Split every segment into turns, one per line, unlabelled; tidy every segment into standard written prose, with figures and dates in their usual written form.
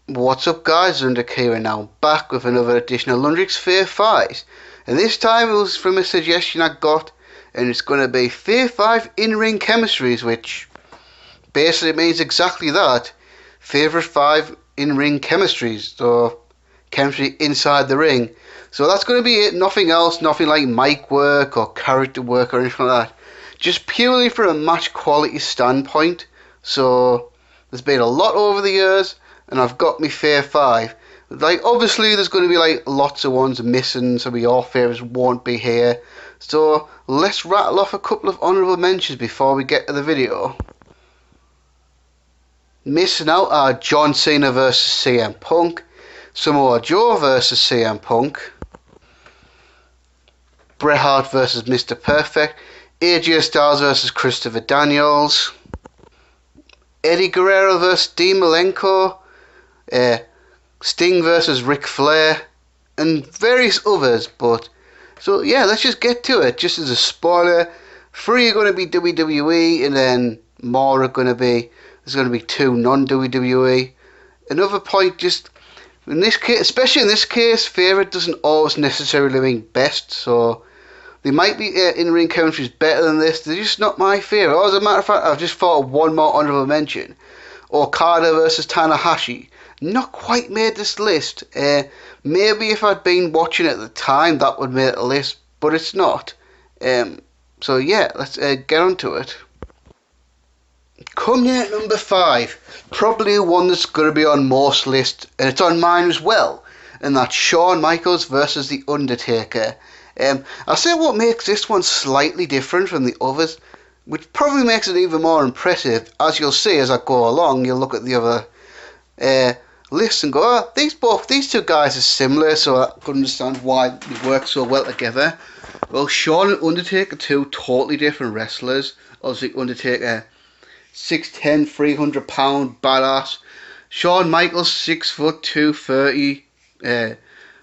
What's up guys, Londrick here and now back with another edition of Londrick's Fave 5. And this time it was from a suggestion I got, and it's going to be Fave 5 in-ring chemistries, which basically means exactly that. Favourite 5 in-ring chemistries, or chemistry inside the ring. So that's going to be it, nothing else, nothing like mic work or character work or anything like that. Just purely from a match quality standpoint. So there's been a lot over the years, and I've got me Fave 5. Like, obviously there's going to be like lots of ones missing, so your favourites won't be here. So let's rattle off a couple of honourable mentions before we get to the video. Missing out are John Cena versus CM Punk, Samoa Joe versus CM Punk, Bret Hart versus Mr. Perfect, AJ Styles versus Christopher Daniels, Eddie Guerrero versus Dean Malenko, Sting versus Ric Flair, and various others. But so yeah, let's just get to it. Just as a spoiler, 3 are going to be WWE, and then more are going to be, there's going to be 2 non-WWE. Another point, just in this case, especially in this case, favourite doesn't always necessarily mean best. So they might be in-ring chemistries better than this. They're just not my favourite. As a matter of fact, I've just thought of one more honourable mention. Okada versus Tanahashi. Not quite made this list. Maybe if I'd been watching at the time, that would make the list, but it's not. So yeah, let's get on to it. Coming in at number 5, probably one that's going to be on most lists, and it's on mine as well, and that's Shawn Michaels versus The Undertaker. I'll say what makes this one slightly different from the others, which probably makes it even more impressive. As you'll see as I go along, you'll look at the other lists and go, oh, these two guys are similar, so I could understand why they work so well together. Well, Shawn and Undertaker, two totally different wrestlers. Obviously, Undertaker, 6'10", 300-pound badass. Shawn Michaels, 6 foot 230,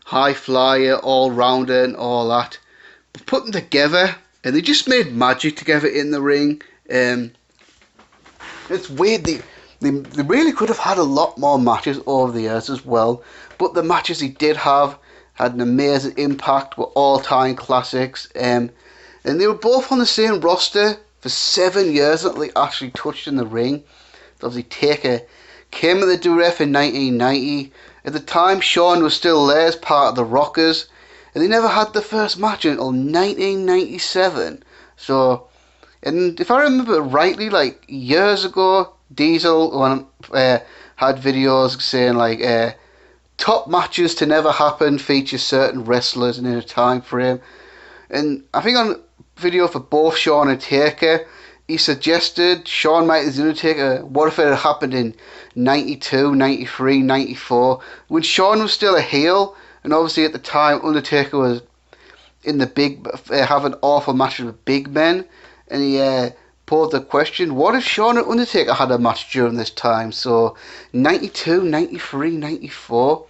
high flyer, all rounder and all that. But put them together, and they just made magic together in the ring. It's weird. They really could have had a lot more matches over the years as well, but the matches they did have had an amazing impact, were all-time classics, and they were both on the same roster for 7 years that they actually touched in the ring. Obviously, Taker came in the WWF in 1990. At the time, Shawn was still there as part of the Rockers, and they never had the first match until 1997. So, and if I remember rightly, like years ago, Diesel had videos saying like top matches to never happen feature certain wrestlers and in a time frame. And I think on video for both Shawn and Taker, he suggested Shawn Michaels and Undertaker, what if it had happened in 92, 93, 94, when Shawn was still a heel, and obviously at the time Undertaker was in the big, having awful matches with big men, and he posed the question, what if Shawn and Undertaker had a match during this time? So 92, 93, 94,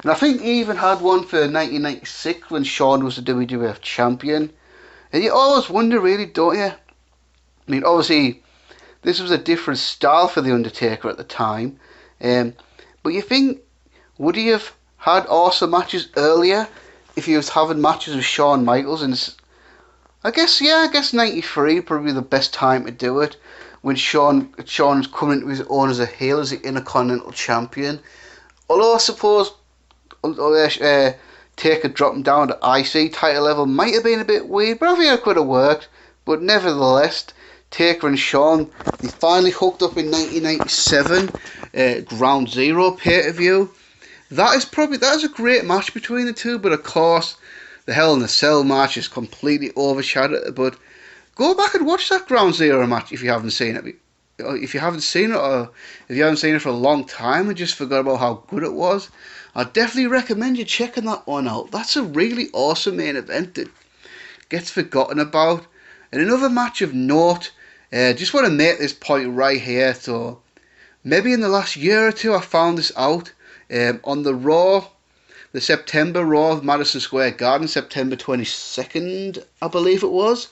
and I think he even had one for 1996 when Shawn was the WWF champion. And you always wonder, really, don't you? I mean, obviously, this was a different style for The Undertaker at the time. But you think, would he have had awesome matches earlier if he was having matches with Shawn Michaels? And I guess 93 probably the best time to do it, when Shawn was coming into his own as a heel, as the Intercontinental Champion. Although I suppose Taker dropping down to IC title level might have been a bit weird, but I think it could have worked. But nevertheless, Taker and Shawn, they finally hooked up in 1997, Ground Zero pay-per-view. That is a great match between the two, but of course, the Hell in a Cell match is completely overshadowed. But go back and watch that Ground Zero match if you haven't seen it. If you haven't seen it, or if you haven't seen it for a long time and just forgot about how good it was, I definitely recommend you checking that one out. That's a really awesome main event that gets forgotten about. And another match of note, just want to make this point right here. So maybe in the last year or two I found this out on the Raw, the September Raw of Madison Square Garden, September 22nd, I believe it was.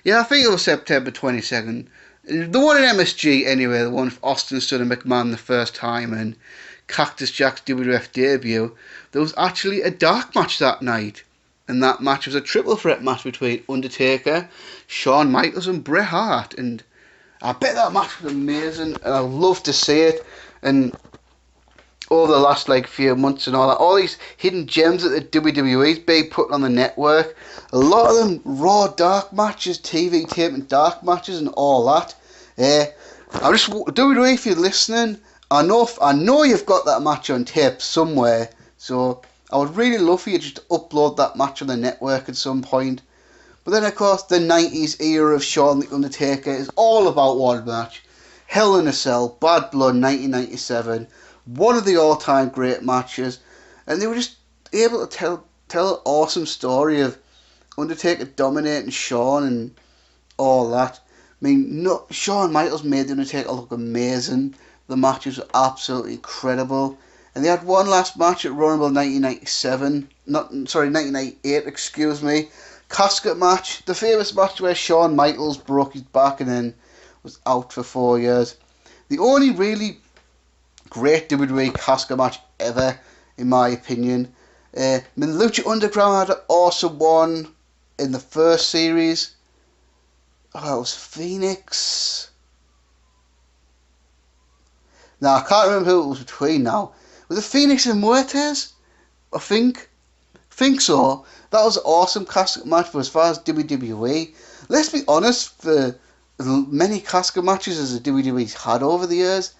Yeah, I think it was September 22nd. The one in MSG anyway, the one with Austin stood and McMahon the first time, and Cactus Jack's WWF debut, there was actually a dark match that night. And that match was a triple threat match between Undertaker, Shawn Michaels and Bret Hart. And I bet that match was amazing, and I'd love to see it. And over the last few months and all these hidden gems that the WWE's been putting on the network, a lot of them raw dark matches, TV taping dark matches and all that. I just WWE, if you're listening, I know you've got that match on tape somewhere, so I would really love for you just to upload that match on the network at some point. But then, of course, the 90s era of Shawn the Undertaker is all about one match. Hell in a Cell, Bad Blood 1997, one of the all-time great matches, and they were just able to tell an awesome story of Undertaker dominating Shawn and all that. I mean, Shawn Michaels made the Undertaker look amazing. The matches were absolutely incredible. And they had one last match at Royal Rumble 1998, excuse me. Casket match, the famous match where Shawn Michaels broke his back and then was out for 4 years. The only really great WWE casket match ever, in my opinion. Lucha Underground had an awesome one in the first series. Oh, it was Phoenix. Now, I can't remember who it was between now. Was it Phoenix and Muertes? I think so. That was an awesome casket match, but as far as WWE, let's be honest, for as many casket matches as the WWE's had over the years,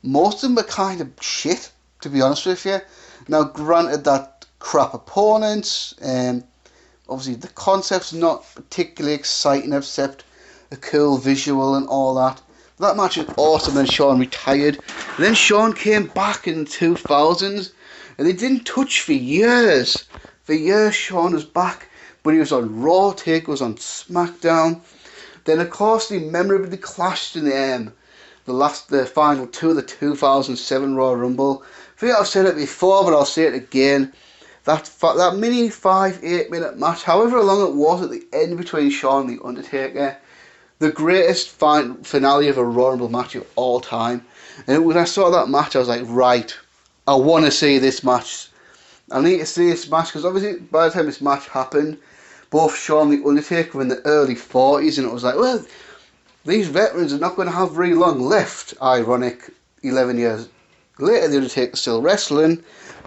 most of them were kind of shit, to be honest with you. Now, granted that crap opponents, obviously the concept's not particularly exciting except a cool visual and all that. That match was awesome. Then Shawn retired. And then Shawn came back in the 2000s, and they didn't touch for years. For years, Shawn was back, but he was on Raw, Taker was on SmackDown. Then, of course, they memorably clashed in the final two of the 2007 Royal Rumble. I think I've said it before, but I'll say it again. That mini 5-8 minute match, however long it was at the end between Shawn and The Undertaker, the greatest finale of a Royal Rumble match of all time. And when I saw that match, I was like, right, I want to see this match. I need to see this match, because obviously by the time this match happened, both Shawn and The Undertaker were in the early 40s, and it was like, well, these veterans are not going to have very long left. Ironic, 11 years later, The Undertaker's still wrestling,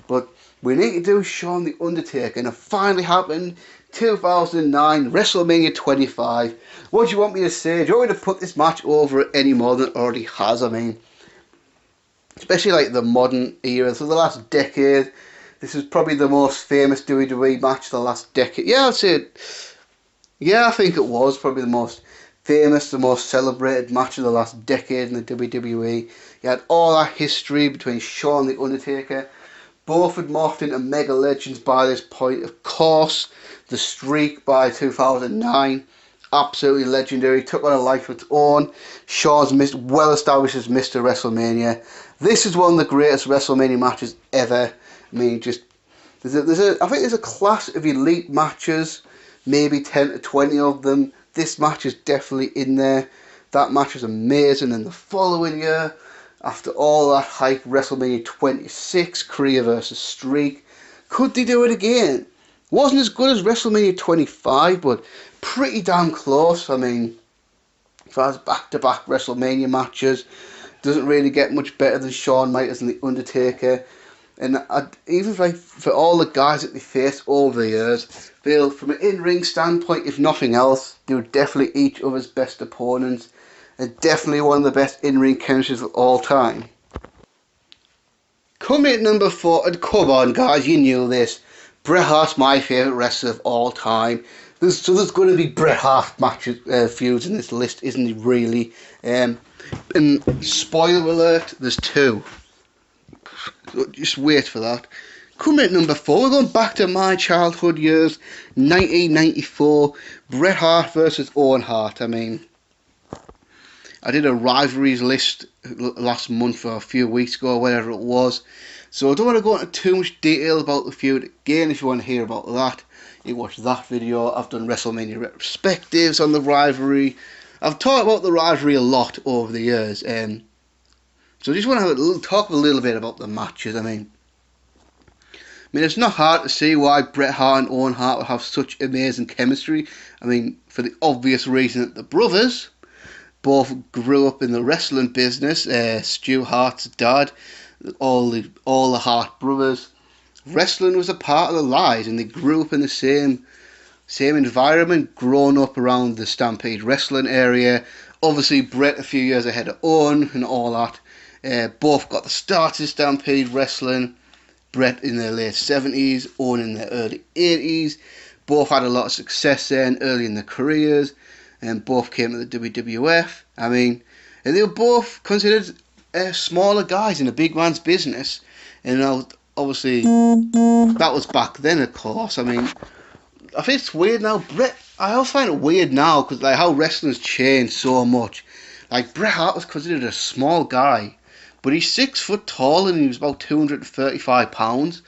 but we need to do Shawn the Undertaker, and it finally happened. 2009, WrestleMania 25. What do you want me to say? Do you want me to put this match over any more than it already has? I mean, especially the modern era, so the last decade, this is probably the most famous WWE match of the last decade. Yeah, I'd say it. Yeah, I think it was probably the most famous, the most celebrated match of the last decade in the WWE. You had all that history between Shawn and The Undertaker. Both had morphed into mega legends by this point. Of course, the Streak by 2009, absolutely legendary, took on a life of its own. Shawn's well established as Mr. WrestleMania. This is one of the greatest WrestleMania matches ever. I mean, I think there's a class of elite matches, maybe 10 to 20 of them. This match is definitely in there. That match was amazing. And the following year, after all that hype, WrestleMania 26, Korea versus Streak. Could they do it again? Wasn't as good as WrestleMania 25, but pretty damn close. I mean, as far as back-to-back WrestleMania matches, doesn't really get much better than Shawn Michaels and The Undertaker. And even for all the guys that they faced over the years, feel from an in-ring standpoint, if nothing else, they were definitely each other's best opponents. And definitely one of the best in-ring chemistries of all time. Coming at number 4, and come on guys, you knew this. Bret Hart's my favourite wrestler of all time. There's going to be Bret Hart feuds in this list, isn't it really? And spoiler alert, there's 2. So just wait for that. Coming at number 4, we're going back to my childhood years, 1994, Bret Hart versus Owen Hart. I mean, I did a rivalries list last month or a few weeks ago, whatever it was. So I don't want to go into too much detail about the feud. Again, if you want to hear about that, you watch that video. I've done WrestleMania retrospectives on the rivalry. I've talked about the rivalry a lot over the years. So I just want to talk a little bit about the matches. I mean, it's not hard to see why Bret Hart and Owen Hart would have such amazing chemistry. I mean, for the obvious reason that the brothers both grew up in the wrestling business. Stu Hart's dad, all the Hart brothers. Wrestling was a part of their lives, and they grew up in the same environment, growing up around the Stampede wrestling area. Obviously, Bret a few years ahead of Owen and all that. Both got the start in Stampede wrestling. Bret in the late 70s, Owen in the early 80s. Both had a lot of success then early in their careers, and both came to the WWF. I mean, and they were both considered smaller guys in a big man's business. And obviously, that was back then, of course. I mean, I think it's weird now. I also find it weird now because like how wrestling's changed so much. Like Bret Hart was considered a small guy, but he's 6 foot tall and he was about 235 pounds.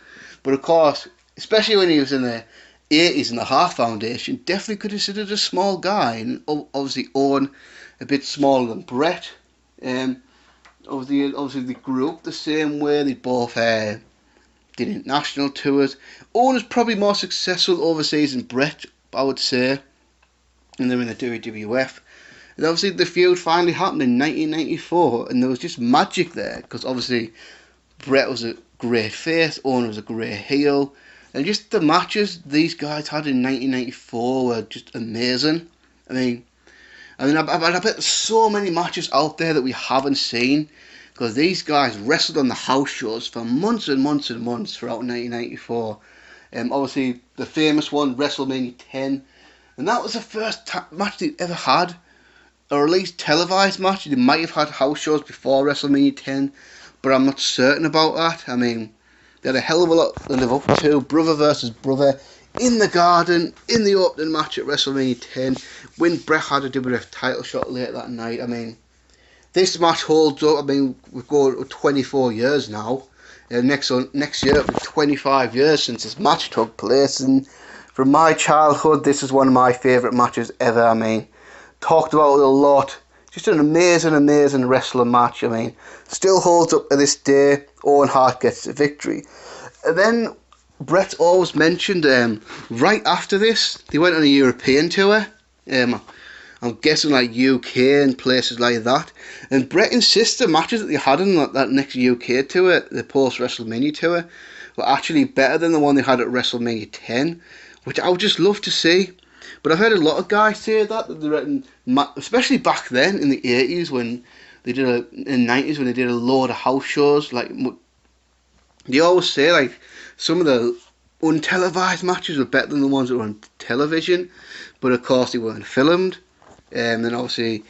But of course, especially when he was in the 80s in the Hart Foundation, definitely considered a small guy. And obviously Owen a bit smaller than Bret. Obviously they grew up the same way. They both did international tours. Owen was probably more successful overseas than Bret, I would say. And they're in the WWF. And obviously the feud finally happened in 1994, and there was just magic there, because obviously Bret was a great face, Owen was a great heel, and just the matches these guys had in 1994 were just amazing. I bet there's so many matches out there that we haven't seen, because these guys wrestled on the house shows for months and months and months throughout 1994. Obviously the famous one, WrestleMania 10, and that was the first match they ever had, or at least televised match. They might have had house shows before WrestleMania 10, but I'm not certain about that. I mean, they had a hell of a lot to live up to. Brother versus brother in the Garden, in the opening match at WrestleMania 10, when Bret had a WWF title shot late that night. I mean, this match holds up. I mean, we've got 24 years now. Next year it'll be 25 years since this match took place, and from my childhood, this is one of my favourite matches ever. I mean, talked about it a lot. Just an amazing wrestling match. I mean, still holds up to this day. Owen Hart gets the victory. And then Bret always mentioned right after this, they went on a European tour. I'm guessing like UK and places like that. And Bret insists the matches that they had on that next UK tour, the post-WrestleMania tour, were actually better than the one they had at WrestleMania 10, which I would just love to see. But I've heard a lot of guys say that they reckon, especially back then in the 80s when they did in the 90s when they did a load of house shows. Like, they always say like some of the untelevised matches were better than the ones that were on television, but of course they weren't filmed. And then obviously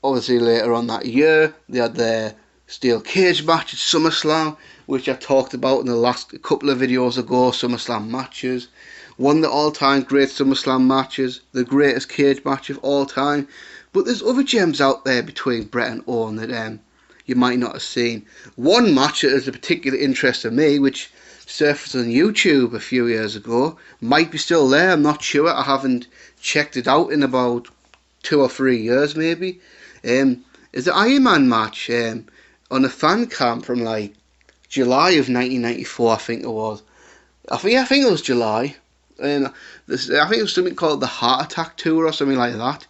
later on that year they had their steel cage match at SummerSlam, which I talked about in the last couple of videos ago. SummerSlam matches. One of the all-time great SummerSlam matches, the greatest cage match of all time. But there's other gems out there between Bret and Owen that you might not have seen. One match that is of particular interest to me, which surfaced on YouTube a few years ago, might be still there, I'm not sure. I haven't checked it out in about 2 or 3 years maybe. Is the Iron Man match on a fan cam from like July of 1994, I think it was. I think it was July. I think it was something called the Heart Attack Tour or something like that.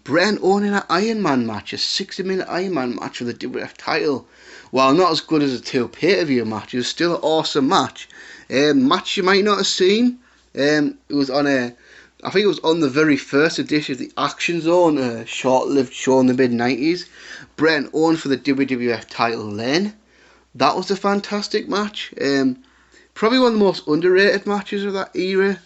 Bret and Owen in an Iron Man match, a 60-minute Iron Man match for the WWF title. While not as good as the 2 pay-per-view matches, still an awesome match. Match you might not have seen. It was on I think it was on the very first edition of the Action Zone, a short-lived show in the mid-90s. Bret and Owen for the WWF title then. That was a fantastic match. Probably one of the most underrated matches of that era,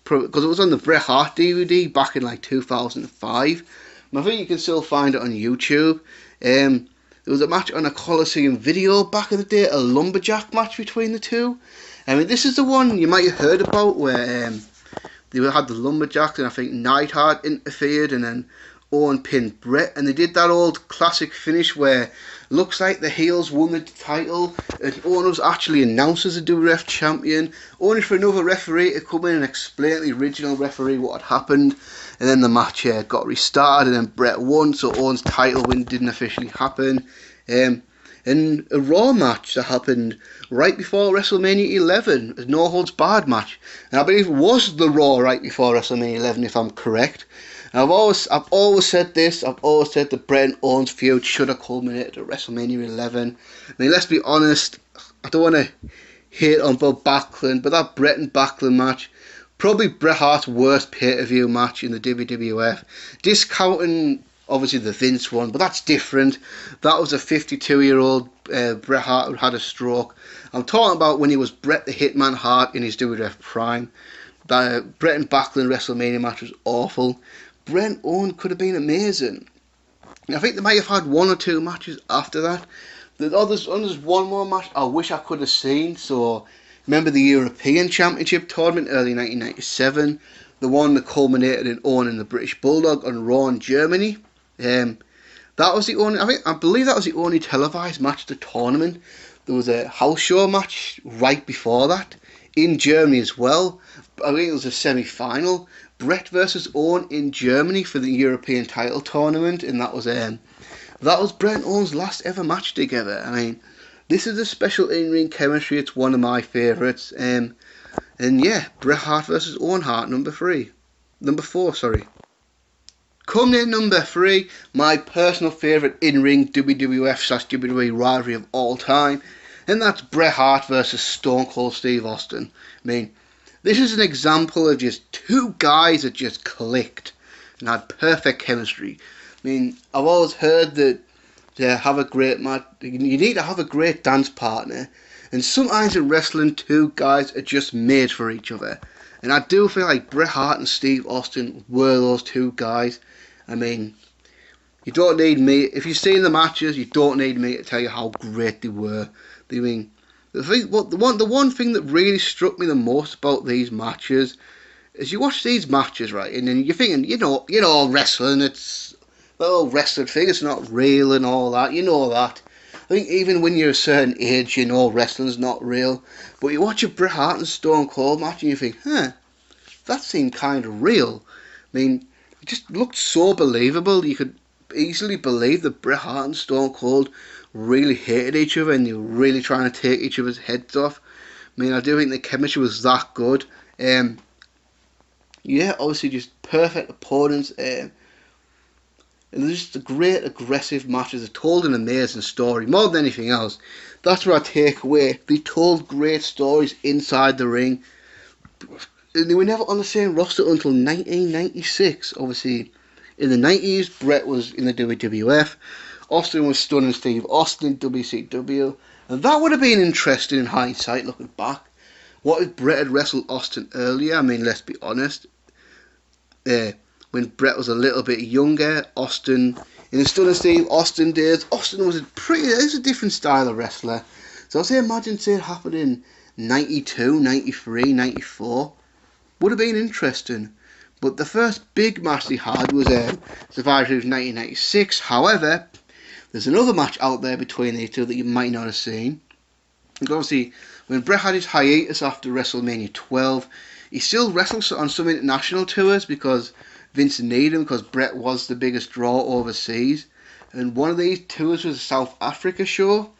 because it was on the Bret Hart DVD back in like 2005. And I think you can still find it on YouTube. There was a match on a Coliseum video back in the day, a lumberjack match between the two. I mean, this is the one you might have heard about where they had the lumberjacks, and I think Neidhart interfered, and then Owen pinned Bret, and they did that old classic finish where looks like the heels won the title and Owen was actually announced as a WWF champion, only for another referee to come in and explain to the original referee what had happened. And then the match got restarted, and then Bret won, so Owen's title win didn't officially happen. In a Raw match that happened right before WrestleMania 11, a No Holds Barred match, and I believe it was the Raw right before WrestleMania 11, if I'm correct. And I've always said this. I've always said the Bret and Owens feud should have culminated at WrestleMania 11. I mean, let's be honest. I don't want to hate on Bob Backlund, but that Bret and Backlund match, probably Bret Hart's worst pay-per-view match in the WWF. Discounting obviously the Vince one, but that's different. That was a 52-year-old Bret Hart who had a stroke. I'm talking about when he was Bret the Hitman Hart in his WWF prime. That Bret and Backlund WrestleMania match was awful. Bret and Owens could have been amazing. I think they might have had one or two matches after that. There's one more match I wish I could have seen. So, remember the European Championship tournament early 1997? The one that culminated in Owen and the British Bulldog on Raw in Germany. That was the only, I believe that was the only televised match of the tournament. There was a house show match right before that in Germany as well. I think it was a semi-final. Bret versus Owen in Germany for the European title tournament, and that was Bret and Owen's last ever match together. I mean, this is a special in-ring chemistry. It's one of my favourites. And yeah, Bret Hart versus Owen Hart, number 4, sorry. Coming in number 3, my personal favourite in-ring WWF/WWE rivalry of all time, and that's Bret Hart versus Stone Cold Steve Austin. I mean, this is an example of just two guys that just clicked and had perfect chemistry. I mean, I've always heard that to have a great match, you need to have a great dance partner. And sometimes in wrestling, two guys are just made for each other. And I do feel like Bret Hart and Steve Austin were those two guys. I mean, you don't need me. If you've seen the matches, you don't need me to tell you how great they were. I mean, the one thing that really struck me the most about these matches is you watch these matches, right, and then you're thinking, you know, wrestling, it's the whole wrestling thing, it's not real and all that, you know that. I think even when you're a certain age, you know wrestling's not real. But you watch a Bret Hart and Stone Cold match and you think, that seemed kind of real. I mean, it just looked so believable. You could easily believe that Bret Hart and Stone Cold really hated each other and they were really trying to take each other's heads off. I mean, I do think the chemistry was that good. Yeah, obviously just perfect opponents. And they're just a great aggressive matches. They told an amazing story. More than anything else, that's what I take away. They told great stories inside the ring. And they were never on the same roster until 1996. Obviously, in the 90s, Bret was in the WWF. Austin was Stunning Steve Austin in WCW. And that would have been interesting in hindsight, looking back. What if Bret had wrestled Austin earlier? I mean, let's be honest. When Bret was a little bit younger, Austin, in the Stunning Steve Austin days, Austin was a different style of wrestler. So imagine it happened in 92, 93, 94. Would have been interesting. But the first big match they had was Survivor Series 1996. However, there's another match out there between these two that you might not have seen. And obviously, when Bret had his hiatus after WrestleMania 12, he still wrestled on some international tours because Vince needed him, because Bret was the biggest draw overseas. And one of these tours was a South Africa show,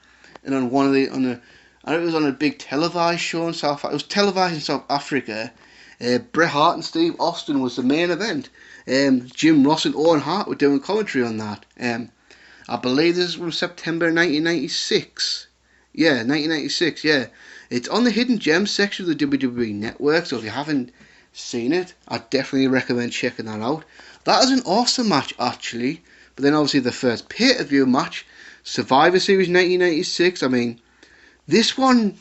and on one of the it was on a big televised show in South. It was televised in South Africa. Bret Hart and Steve Austin was the main event. Jim Ross and Owen Hart were doing commentary on that. I believe this is from September 1996. Yeah, 1996, yeah. It's on the Hidden Gems section of the WWE Network, so if you haven't seen it, I definitely recommend checking that out. That is an awesome match, actually. But then obviously the first pay-per-view match, Survivor Series 1996, I mean, this one,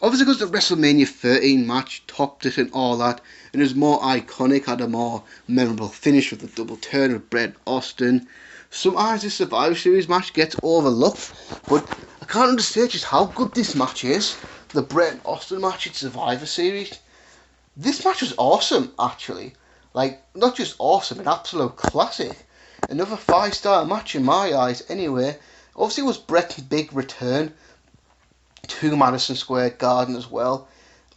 obviously because the WrestleMania 13 match topped it and all that, and it was more iconic, had a more memorable finish with the double turn of Bret Austin. Sometimes this Survivor Series match gets overlooked, but I can't understand just how good this match is. The Bret Austin match in Survivor Series. This match was awesome, actually. Like, not just awesome, an absolute classic. Another 5-star match in my eyes, anyway. Obviously, it was Bret's big return to Madison Square Garden as well.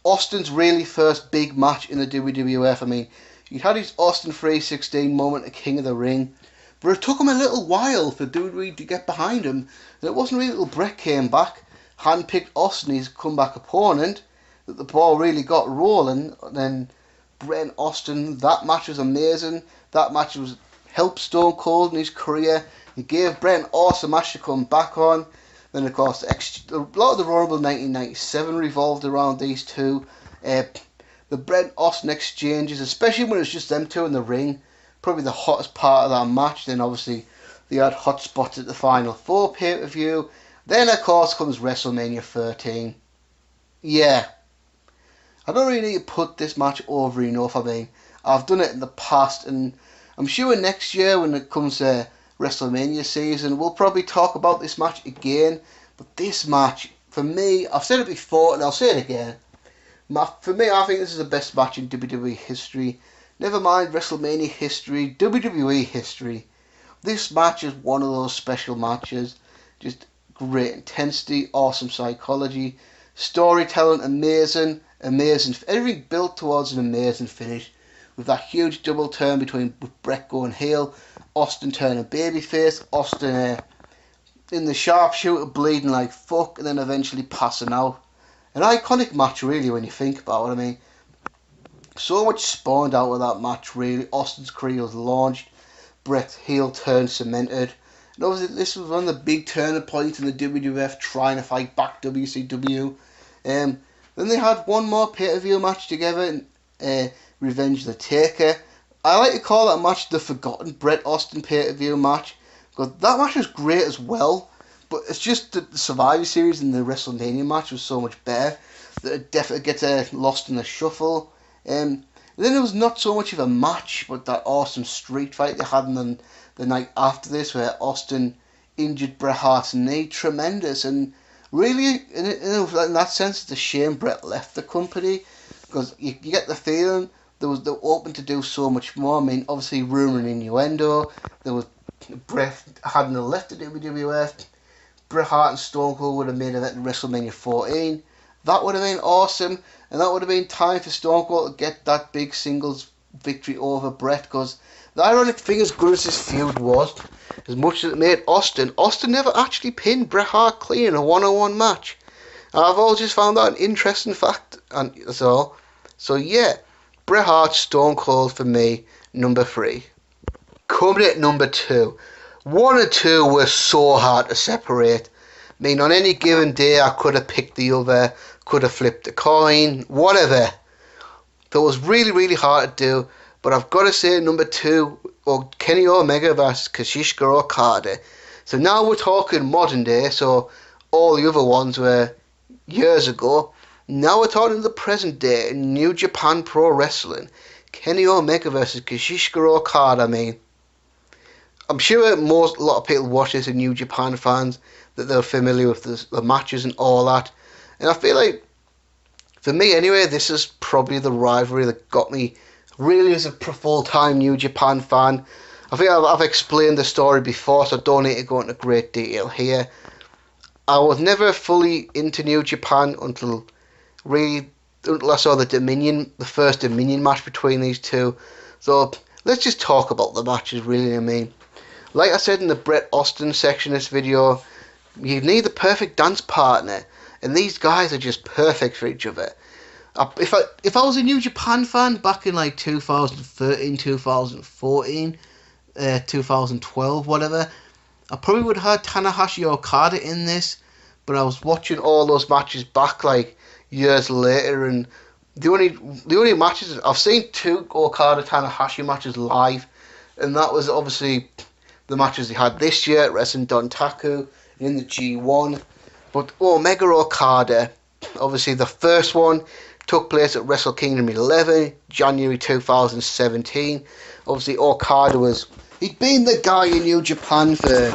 Austin's really first big match in the WWF. I mean, he had his Austin 316 moment at King of the Ring. But it took him a little while for WWE to get behind him. And it wasn't really until Bret came back, handpicked Austin, his comeback opponent, that the ball really got rolling. And then Bret and Austin, that match was amazing. That match was helped Stone Cold in his career. He gave Bret an awesome match to come back on. Then, of course, a lot of the Royal Rumble 1997 revolved around these two. The Bret Austin exchanges, especially when it's just them two in the ring, probably the hottest part of that match. Then, obviously, they had hot spots at the Final Four pay-per-view. Then, of course, comes WrestleMania 13. Yeah, I don't really need to put this match over enough. I mean, I've done it in the past, and I'm sure next year when it comes to WrestleMania season, we'll probably talk about this match again. But this match, for me, I've said it before and I'll say it again. For me, I think this is the best match in WWE history. Never mind WrestleMania history, WWE history. This match is one of those special matches. Just great intensity, awesome psychology, storytelling, amazing. Everything built towards an amazing finish. With that huge double turn between Bret going heel, Austin turning babyface, Austin in the sharpshooter bleeding like fuck, and then eventually passing out. An iconic match, really, when you think about it. I mean, so much spawned out of that match, really. Austin's career was launched, Bret's heel turn cemented. And obviously, this was one of the big turning points in the WWF trying to fight back WCW. Then they had one more pay-per-view match together, Revenge of the Taker. I like to call that match the Forgotten Bret Austin pay-per-view match, because that match was great as well, but it's just that the Survivor Series and the WrestleMania match was so much better that it definitely gets lost in the shuffle. Then it was not so much of a match, but that awesome street fight they had in the night after this, where Austin injured Bret Hart's knee. Tremendous, and really, in that sense, it's a shame Bret left the company, because you get the feeling they were open to do so much more. I mean, obviously, rumour and innuendo. There was Bret hadn't left the WWF. Bret Hart and Stone Cold would have made an event in WrestleMania 14. That would have been awesome, and that would have been time for Stone Cold to get that big singles victory over Bret. Because the ironic thing, as good as this feud was, as much as it made Austin never actually pinned Bret Hart clean in a one-on-one match. And I've always just found that an interesting fact, and that's all. So yeah, Bret Hart, Stone Cold for me, number 3. Coming at number 2. 1 and 2 were so hard to separate. I mean, on any given day, I could have picked the other, could have flipped a coin, whatever. That was really, really hard to do. But I've got to say, number 2, or Kenny Omega versus Kazuchika Okada. So now we're talking modern day, so all the other ones were years ago. Now we're talking the present day in New Japan Pro Wrestling. Kenny Omega versus Kazuchika Okada. I mean, I'm sure a lot of people watch this are New Japan fans, that they're familiar with the matches and all that. And I feel like, for me anyway, this is probably the rivalry that got me really as a full-time New Japan fan. I think I've explained the story before, so I don't need to go into great detail here. I was never fully into New Japan until I saw the first Dominion match between these two. So let's just talk about the matches, really. I mean, like I said in the Bret Austin section of this video, you need the perfect dance partner, and these guys are just perfect for each other. If I was a New Japan fan back in like 2013, 2014, 2012, whatever, I probably would have had Tanahashi Okada in this, but I was watching all those matches back like years later, and the only matches I've seen, 2 Okada Tanahashi matches live, and that was obviously the matches they had this year at Wrestling Dontaku in the G1. But Omega Okada, obviously the first one took place at Wrestle Kingdom 11, January 2017. Obviously Okada he'd been the guy in New Japan for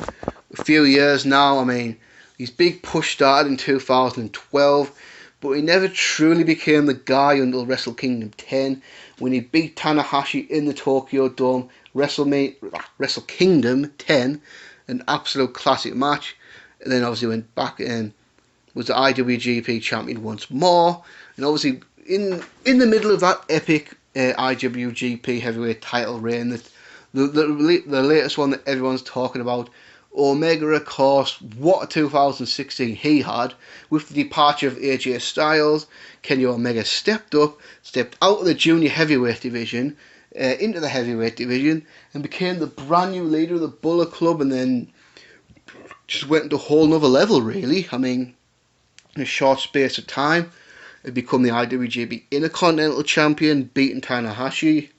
a few years now. I mean, his big push started in 2012, but he never truly became the guy until Wrestle Kingdom 10, when he beat Tanahashi in the Tokyo Dome. Wrestle Kingdom 10, an absolute classic match. And then obviously went back and was the IWGP champion once more. And obviously in the middle of that epic IWGP heavyweight title reign that the latest one that everyone's talking about. Omega, of course, what a 2016 he had. With the departure of AJ Styles, Kenny Omega stepped out of the junior heavyweight division, into the heavyweight division, and became the brand new leader of the Bullet Club, and then just went into a whole nother level, really. I mean, in a short space of time, he become the IWGP Intercontinental Champion, beating Tanahashi,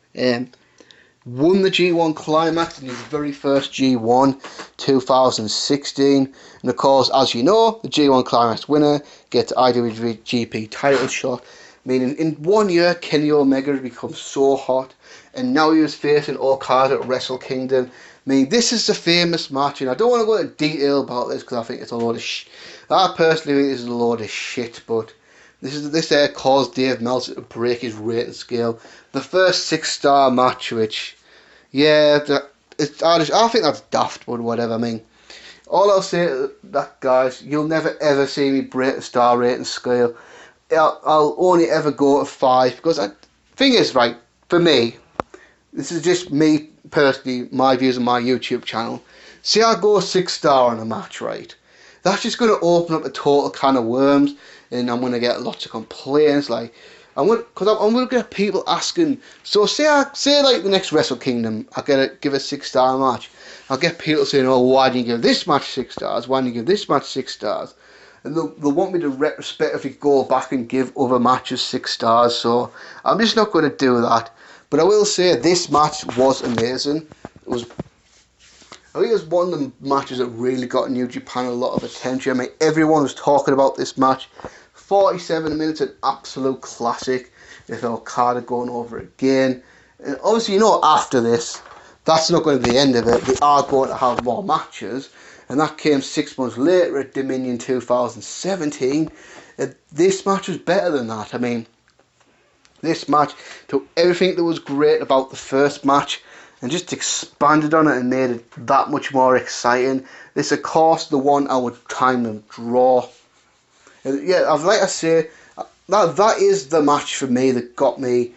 won the G1 Climax in his very first G1 2016, and of course, as you know, the G1 Climax winner gets IWGP title shot, meaning in 1 year Kenny Omega has become so hot, and now he was facing Okada at Wrestle Kingdom. I mean, this is the famous match, and I don't want to go into detail about this because I think it's a load of I personally think this is a load of shit, but this caused Dave Meltzer to break his rating scale. The first 6-star match, which, yeah, I think that's daft, but whatever. I mean, all I'll say to that, guys, you'll never ever see me break the star rating scale. I'll only ever go to 5 because thing is, right, for me, this is just me personally, my views on my YouTube channel. See, I go 6-star on a match, right? That's just going to open up a total can of worms, and I'm going to get lots of complaints. Like, I'm going to get people asking. So say like the next Wrestle Kingdom, I give a 6-star match. I'll get people saying, "Oh, why do you give this match 6 stars? Why do you give this match 6 stars?" And they'll want me to retrospectively go back and give other matches 6 stars. So I'm just not going to do that. But I will say this match was amazing. I think it was one of the matches that really got New Japan a lot of attention. I mean, everyone was talking about this match. 47 minutes, an absolute classic. With Okada going over again. And obviously, you know, after this, that's not going to be the end of it. They are going to have more matches. And that came 6 months later at Dominion 2017. And this match was better than that. I mean, this match took everything that was great about the first match and just expanded on it and made it that much more exciting. This, of course, the 1 hour time and draw. And yeah, like I say, that is the match for me that got me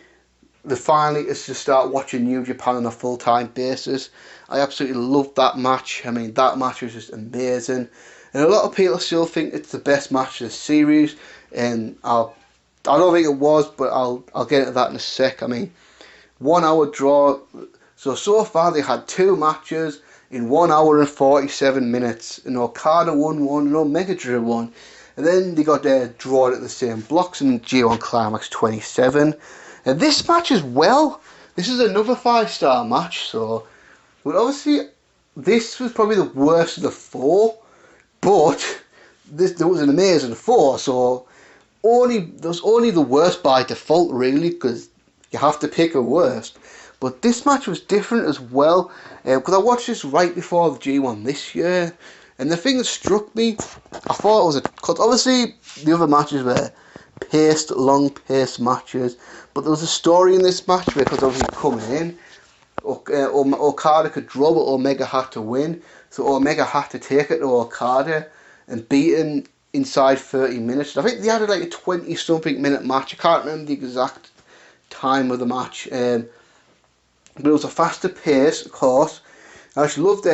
finally is to start watching New Japan on a full-time basis. I absolutely loved that match. I mean, that match was just amazing. And a lot of people still think it's the best match of the series. And I don't think it was, but I'll get into that in a sec. I mean, 1 hour draw. So far they had 2 matches in 1 hour and 47 minutes. And Okada won 1 and Omega drew 1. And then they got drawn at the same blocks in G1 Climax 27. And this match as well, this is another 5-star match. So, but obviously, this was probably the worst of the 4. But there was an amazing 4. So there's only the worst by default, really, because you have to pick a worst. But this match was different as well, because I watched this right before the G1 this year, and the thing that struck me, I thought it was because obviously the other matches were long-paced matches, but there was a story in this match because obviously coming in, Okada could draw, but Omega had to win, so Omega had to take it to Okada and beat him inside 30 minutes. I think they had like a 20-something minute match. I can't remember the exact time of the match. But it was a faster pace, of course. I just loved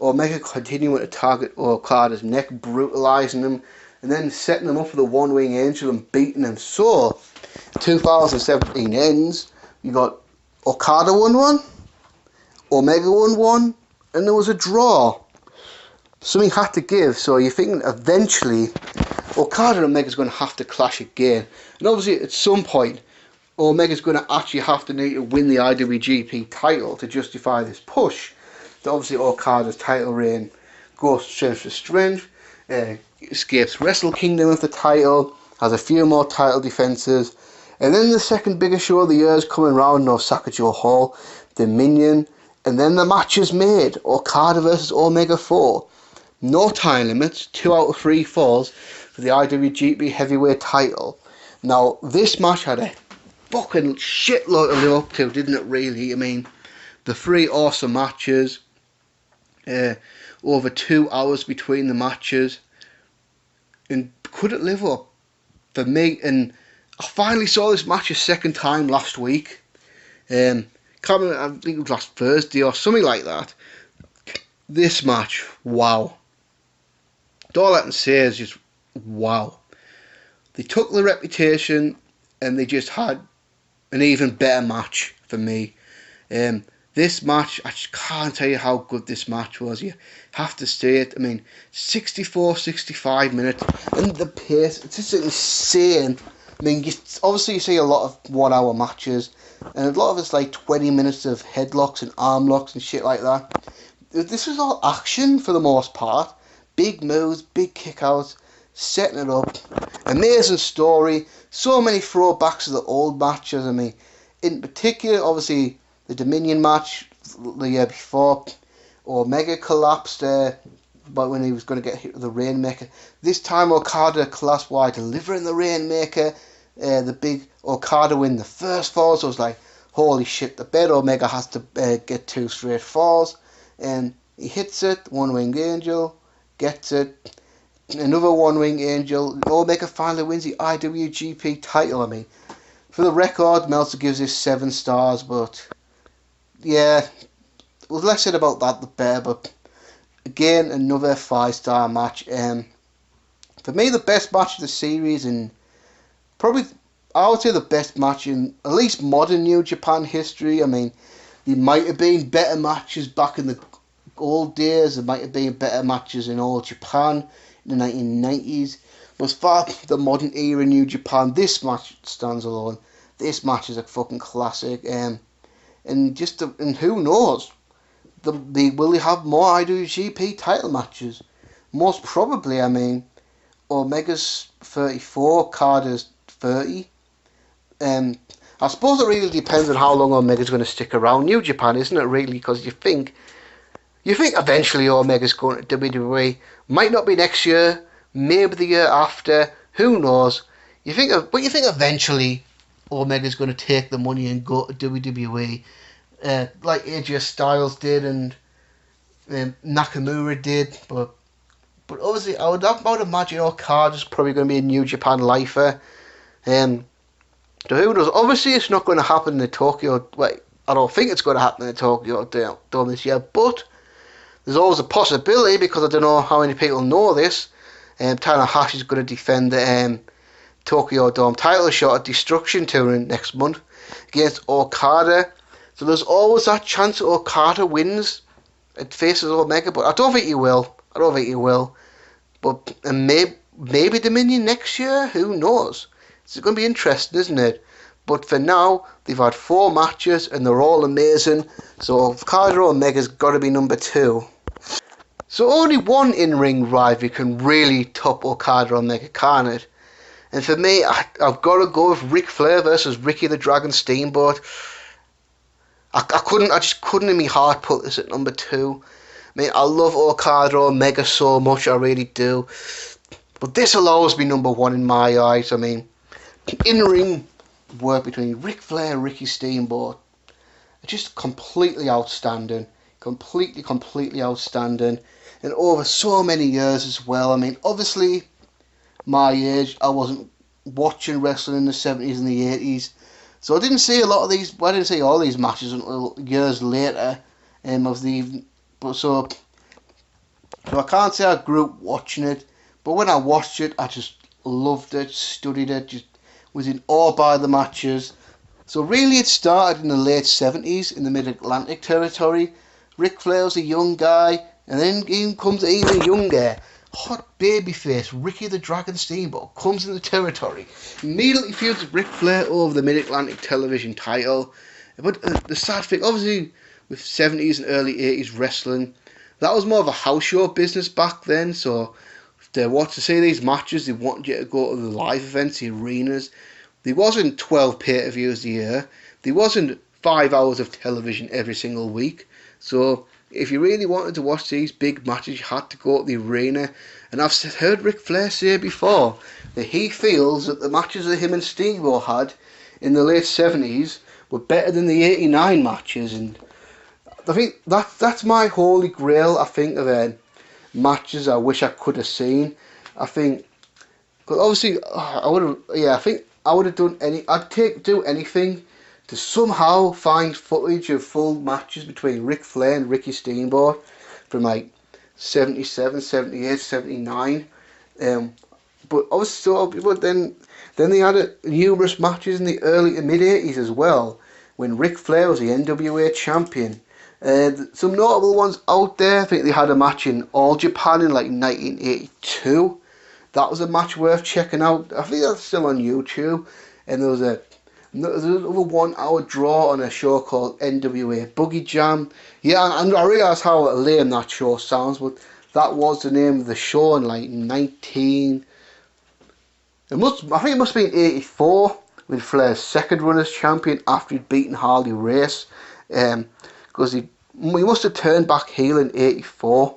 Omega continuing to target Okada's neck, brutalising him, and then setting him up for the one-wing angel and beating him. So, 2017 ends. You got Okada won 1, Omega won 1, and there was a draw. Something had to give, so you're thinking eventually Okada and Omega's going to have to clash again. And obviously, at some point, Omega's going to actually have to need to win the IWGP title to justify this push. So obviously Okada's title reign goes strength to strength, escapes Wrestle Kingdom with the title, has a few more title defences, and then the second biggest show of the year is coming round in Osaka Joe Hall, Dominion, and then the match is made, Okada versus Omega 4. No time limits, 2 out of 3 falls for the IWGP Heavyweight title. Now, this match had a fucking shitload to live up to, didn't it really? I mean, the 3 awesome matches, over 2 hours between the matches, and could it live up for me? And I finally saw this match a second time last week. Can't can't remember, I think it was last Thursday or something like that. This match, wow. All I can say is just wow. They took the reputation and they just had an even better match for me. This match, I just can't tell you how good this match was. You have to say it. I mean, 64, 65 minutes, and the pace, it's just insane. I mean, obviously you see a lot of 1 hour matches, and a lot of it's like 20 minutes of headlocks and arm locks and shit like that. This was all action for the most part. Big moves, big kickouts, setting it up. Amazing story. So many throwbacks to the old matches. I mean, in particular, obviously, the Dominion match the year before, Omega collapsed but when he was going to get hit with the Rainmaker. This time Okada collapsed while delivering the Rainmaker. The big Okada win the first fall, so it was like, holy shit, the bet Omega has to get 2 straight falls. And he hits it, one-winged angel, gets it, another one-winged angel. Omega finally wins the IWGP title. I mean, for the record, Meltzer gives this 7 stars, but yeah, the less said about that, the better. But again, another 5-star match. For me, the best match of the series, and probably I would say the best match in at least modern New Japan history. I mean, there might have been better matches back in the old days. There might have been better matches in All Japan in the 1990s. But as far as the modern era New Japan, this match stands alone. This match is a fucking classic. And who knows? Will they have more IWGP title matches? Most probably. I mean, Omega's 34, Carter's 30. I suppose it really depends on how long Omega's going to stick around New Japan, isn't it? Really, because you think eventually Omega's going to WWE. Might not be next year, maybe the year after. Who knows? But you think eventually Omega's going to take the money and go to WWE. Like AJ Styles did and Nakamura did, but obviously I would imagine Okada's probably going to be a New Japan lifer. So who knows? Obviously it's not going to happen in the Tokyo. Wait, I don't think it's going to happen in the Tokyo Dome this year, but there's always a possibility, because I don't know how many people know this. Tanahashi's going to defend the Tokyo Dome title shot at Destruction Tournament next month against Okada. So there's always that chance that Okada wins and faces Omega, but I don't think he will. But maybe Dominion next year. Who knows? It's going to be interesting, isn't it? But for now, they've had 4 matches and they're all amazing. So Okada Omega's got to be number 2. So only one in-ring rivalry can really top Okada Omega, can't it? And for me, I've got to go with Ric Flair versus Ricky the Dragon Steamboat. I just couldn't in my heart put this at number 2. I mean, I love Okada Omega so much, I really do. But this will always be number 1 in my eyes. I mean, in-ring work between Ric Flair and Ricky Steamboat, just completely outstanding. Completely outstanding. And over so many years as well. I mean, obviously, my age, I wasn't watching wrestling in the 70s and the 80s. So I didn't see all these matches until years later. So I can't say I grew up watching it, but when I watched it, I just loved it, studied it, just was in awe by the matches. So really, it started in the late 70s in the Mid-Atlantic territory. Ric Flair was a young guy, and then in comes even younger, hot babyface Ricky the Dragon Steamboat comes in the territory, immediately feuds with Ric Flair over the Mid-Atlantic television title. But the sad thing, obviously, with 70s and early 80s wrestling, that was more of a house show business back then. So if they wanted to see these matches, they wanted you to go to the live events, the arenas. There wasn't 12 pay-per-views a year. There wasn't 5 hours of television every single week. So if you really wanted to watch these big matches, you had to go to the arena. And I've heard Ric Flair say before that he feels that the matches that him and Steamboat had in the late 70s were better than the 89 matches. And I think that's my holy grail, I think, of matches I wish I could have seen. I think, because obviously, I think I would have done I'd do anything to somehow find footage of full matches between Ric Flair and Ricky Steamboat from like 77, 78, 79. But also, but then they had numerous matches in the early to mid 80s as well, when Ric Flair was the NWA champion. Some notable ones out there, I think they had a match in All Japan in like 1982. That was a match worth checking out. I think that's still on YouTube. And there was another 1 hour draw on a show called NWA Boogie Jam. Yeah, and I realise how lame that show sounds, but that was the name of the show in like 19... I think it must have been 84 when Flair's second run as champion after he'd beaten Harley Race. Because he must have turned back heel in 84,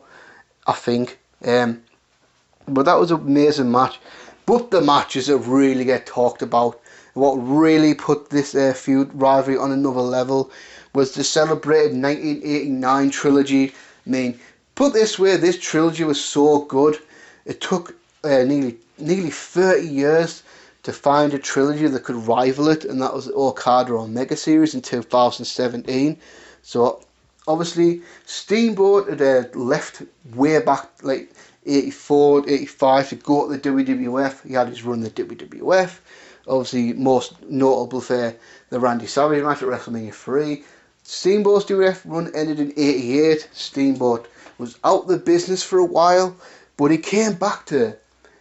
I think. But that was an amazing match. But the matches that really get talked about, what really put this feud rivalry on another level, was the celebrated 1989 trilogy. I mean, put this way, this trilogy was so good, it took nearly 30 years to find a trilogy that could rival it, and that was the Okada Omega series in 2017. So obviously Steamboat had left way back like 84, 85 to go to the WWF. He had his run in the WWF. Obviously most notable for the Randy Savage match at WrestleMania 3. Steamboat's WWF run ended in 88. Steamboat was out of the business for a while, but he came back to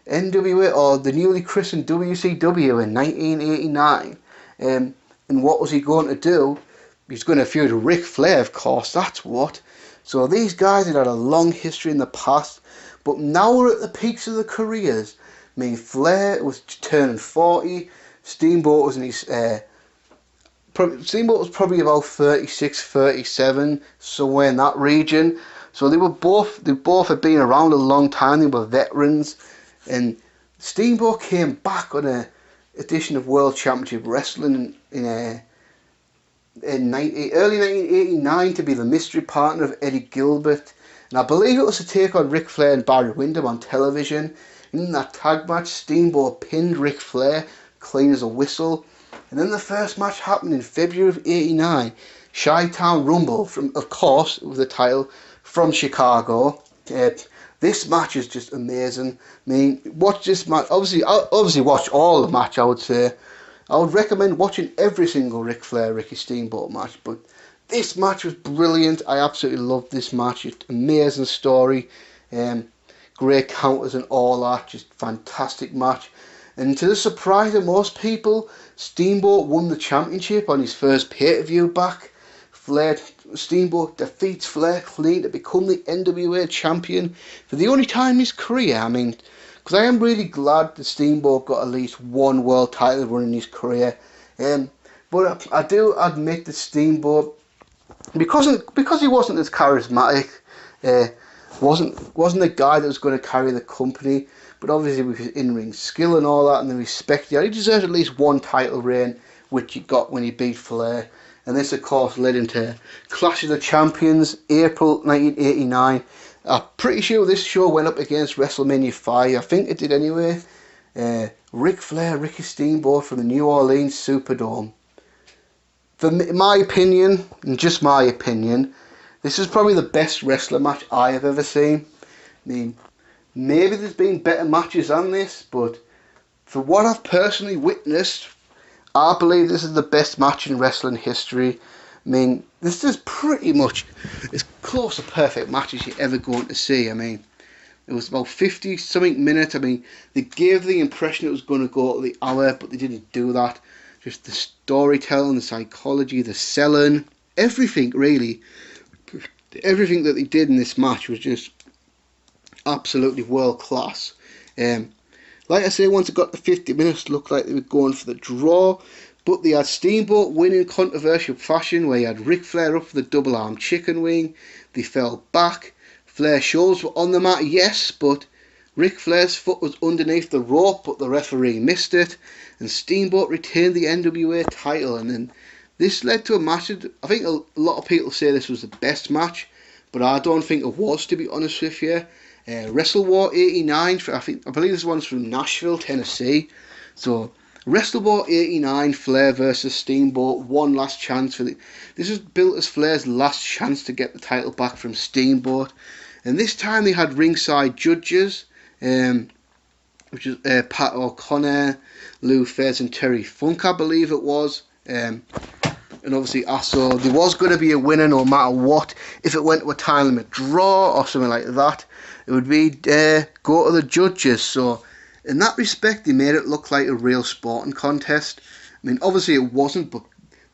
NWA, or the newly christened WCW, in 1989. And what was he going to do? He's going to feud with Ric Flair, of course, that's what. So these guys had a long history in the past, but now we're at the peaks of their careers. I mean, Flair was turning 40, Steamboat was in his... Steamboat was probably about 36, 37, somewhere in that region. So they both had been around a long time, they were veterans. And Steamboat came back on a edition of World Championship Wrestling in early 1989 to be the mystery partner of Eddie Gilbert. And I believe it was to take on Ric Flair and Barry Windham on television. And in that tag match, Steamboat pinned Ric Flair clean as a whistle. And then the first match happened in February of 89. Chi-Town Rumble, from, of course, with the title, from Chicago. This match is just amazing. I mean, watch this match. Obviously watch all the match, I would say. I would recommend watching every single Ric Flair Ricky Steamboat match, but this match was brilliant. I absolutely loved this match. It's an amazing story. Great counters and all that. Just fantastic match. And to the surprise of most people, Steamboat won the championship on his first pay-per-view back. Steamboat defeats Flair clean to become the NWA champion for the only time in his career. I mean, because I am really glad that Steamboat got at least one world title run in his career. But I do admit that Steamboat, because he wasn't as charismatic, wasn't the guy that was going to carry the company. But obviously with his in-ring skill and all that, and the respect he had, he deserved at least one title reign, which he got when he beat Flair. And this, of course, led into Clash of the Champions, April 1989. I'm pretty sure this show went up against WrestleMania 5. I think it did anyway. Ric Flair, Ricky Steamboat from the New Orleans Superdome. For my opinion, and just my opinion, this is probably the best wrestler match I have ever seen. I mean, maybe there's been better matches than this, but for what I've personally witnessed, I believe this is the best match in wrestling history. I mean, this is pretty much as close to perfect match as you're ever going to see. I mean, it was about 50 something minutes. I mean, they gave the impression it was going to go to the hour, but they didn't do that. Just the storytelling, the psychology, the selling, everything really. Everything that they did in this match was just absolutely world class. Like I say, once it got to 50 minutes, looked like they were going for the draw, but they had Steamboat win in controversial fashion, where he had Ric Flair up for the double arm chicken wing. They fell back. Flair's shoulders were on the mat, yes, but Ric Flair's foot was underneath the rope, but the referee missed it, and Steamboat retained the NWA title. And then this led to a match. I think a lot of people say this was the best match, but I don't think it was, to be honest with you. Wrestle War 89, I believe this one's from Nashville, Tennessee. So WrestleBall 89, Flair versus Steamboat, one last chance for the. This was built as Flair's last chance to get the title back from Steamboat, and this time they had ringside judges, which is Pat O'Connor, Lou Fez, and Terry Funk, I believe it was. And obviously, I saw there was going to be a winner no matter what. If it went to a time limit draw or something like that, it would be go to the judges. So in that respect, they made it look like a real sporting contest. I mean, obviously it wasn't, but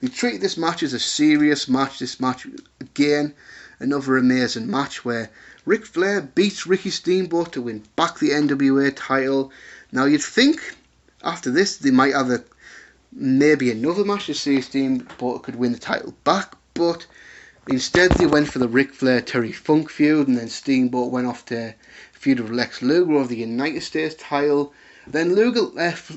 they treated this match as a serious match. This match, again, another amazing match where Ric Flair beats Ricky Steamboat to win back the NWA title. Now, you'd think after this they might have maybe another match to see if Steamboat could win the title back, but instead they went for the Ric Flair-Terry Funk feud, and then Steamboat went off to feud with Lex Luger over the United States title. Then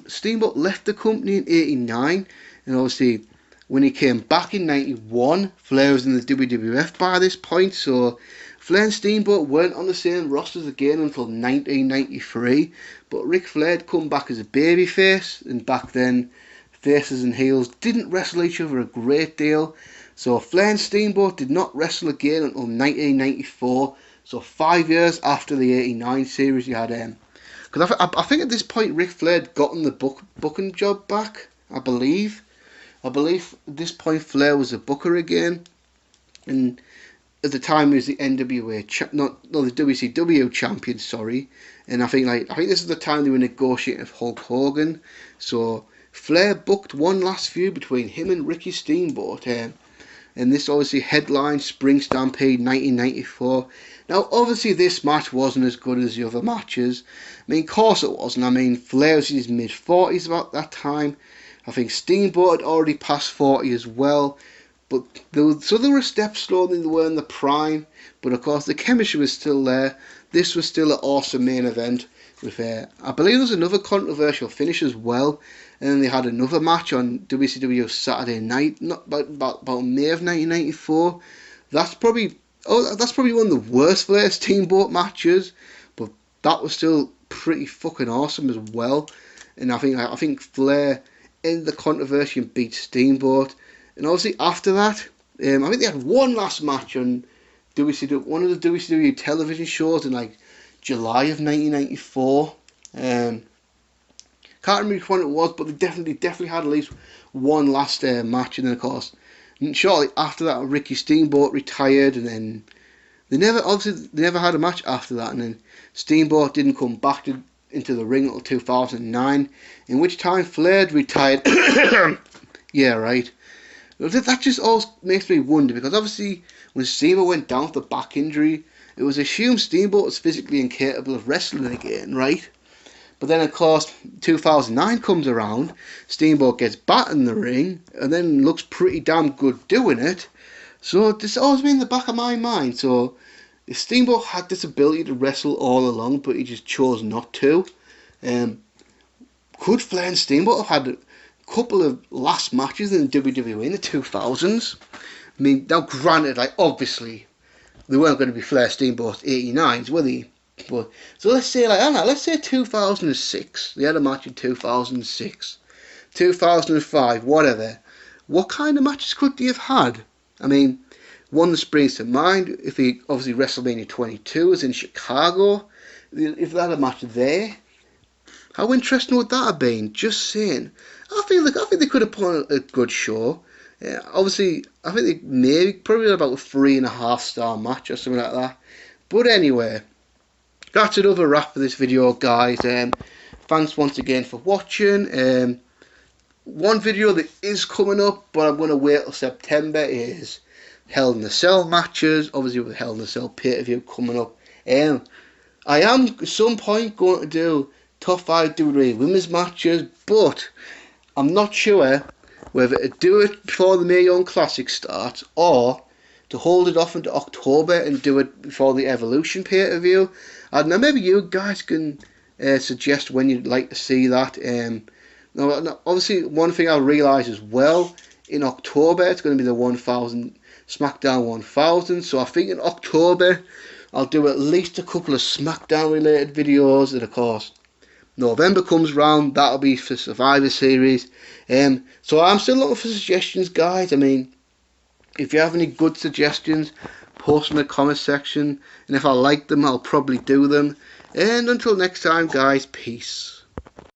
Steamboat left the company in 89, and obviously when he came back in 91, Flair was in the WWF by this point, so Flair and Steamboat weren't on the same rosters again until 1993, but Ric Flair had come back as a babyface, and back then faces and heels didn't wrestle each other a great deal, so Flair and Steamboat did not wrestle again until 1994, so 5 years after the 89 series. You had because I think at this point Ric Flair had gotten the booking job back, I believe at this point Flair was a booker again, and at the time he was the NWA the WCW champion, sorry, and I think this is the time they were negotiating with Hulk Hogan, so Flair booked one last feud between him and Ricky Steamboat, and this obviously headlined Spring Stampede 1994. Now, obviously, this match wasn't as good as the other matches. I mean, of course it wasn't. I mean, Flair was in his mid-40s about that time. I think Steamboat had already passed 40 as well. But they were a step slower than they were in the prime. But of course, the chemistry was still there. This was still an awesome main event. With I believe there was another controversial finish as well. And then they had another match on WCW Saturday Night, not about May of 1994. That's probably one of the worst Flair Steamboat matches, but that was still pretty fucking awesome as well. And I think Flair ended the controversy and beat Steamboat. And obviously after that, I think they had one last match on one of the WCW television shows in July of 1994. Can't remember which one it was, but they definitely had at least one last match, and then of course, shortly after that, Ricky Steamboat retired, and then they never had a match after that, and then Steamboat didn't come back into the ring until 2009, in which time Flair retired. Yeah, right. That just always makes me wonder, because obviously when Steamboat went down with the back injury, it was assumed Steamboat was physically incapable of wrestling again, right? But then, of course, 2009 comes around, Steamboat gets back in the ring, and then looks pretty damn good doing it. So this always been in the back of my mind. So if Steamboat had this ability to wrestle all along, but he just chose not to, could Flair and Steamboat have had a couple of last matches in WWE in the 2000s? I mean, now granted, obviously, they weren't going to be Flair Steamboat 89s, were they? But so let's say let's say 2006. They had a match in 2006, 2005, whatever. What kind of matches could they have had? I mean, one that springs to mind, if they obviously WrestleMania 22 was in Chicago, if they had a match there, how interesting would that have been? Just saying. I think they could have put on a good show. Obviously, I think they probably about a 3.5 star match or something like that. But anyway, that's another wrap for this video, guys. Thanks once again for watching. One video that is coming up, but I'm going to wait till September, is Hell in a Cell matches. Obviously with Hell in a Cell pay-per-view coming up. I am at some point going to do top 5 WWE women's matches, but I'm not sure whether to do it before the Mae Young Classic starts, or to hold it off into October and do it before the Evolution pay-per-view. I don't know, maybe you guys can suggest when you'd like to see that. Now, obviously, one thing I realise as well, in October it's going to be the 1000 SmackDown 1000, so I think in October I'll do at least a couple of SmackDown related videos, and of course November comes round, that'll be for Survivor Series. So I'm still looking for suggestions, guys. I mean, if you have any good suggestions, post them in the comment section, and if I like them, I'll probably do them. And until next time, guys, peace.